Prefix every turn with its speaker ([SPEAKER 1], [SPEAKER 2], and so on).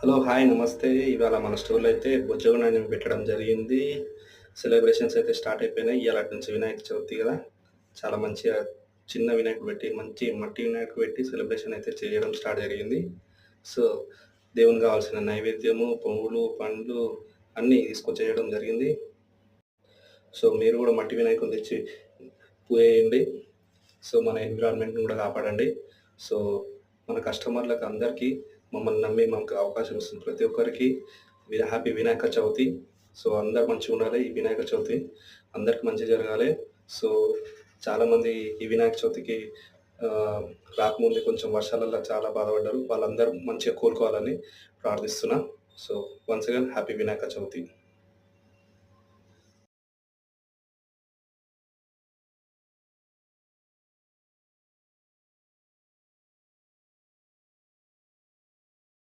[SPEAKER 1] Hello! Hi నమస్తే. ఇవాళ మన స్టోర్‌లో అయితే బొజ్జగొండని పెట్టడం జరిగింది. సెలబ్రేషన్స్ అయితే స్టార్ట్ అయిపోయినాయి. ఇయాలటి నుంచి వినాయక చవితి గదా! చాలా మంచిగా చిన్న వినాయకుడు పెట్టి, మంచి మట్టి వినాయకుడు పెట్టి సెలబ్రేషన్ అయితే చేయడం స్టార్ట్ జరిగింది. సో, దేవునికి కావాల్సిన నైవేద్యము, పువ్వులు, పండ్లు అన్నీ తీసుకొచ్చేయడం జరిగింది. సో, మీరు గూడా మట్టి వినాయకుడిని తెచ్చి పూజేయండి. సో, మన ఎన్విరాన్మెంట్‌ని గూడా కాపాడండి. సో, మన కస్టమర్లకు అందరికీ మమ్మల్ని నమ్మి మాకు అవకాశం ఇస్తున్న ప్రతి ఒక్కరికి హ్యాపీ వినాయక చవితి. సో, అందరూ మంచిగుండాలి. ఈ వినాయక చవితి అందరికి మంచి జరగాలి. సో, చాలామంది ఈ వినాయక చవితికి ఆహ్, రాకముందే కొంచెం వర్షాలల్ల చాలా బాధపడ్డారు. వాళ్ళందరూ మంచిగా కోలుకోవాలని ప్రార్థిస్తున్నా. So, once again happy Vinayaka Chavithi.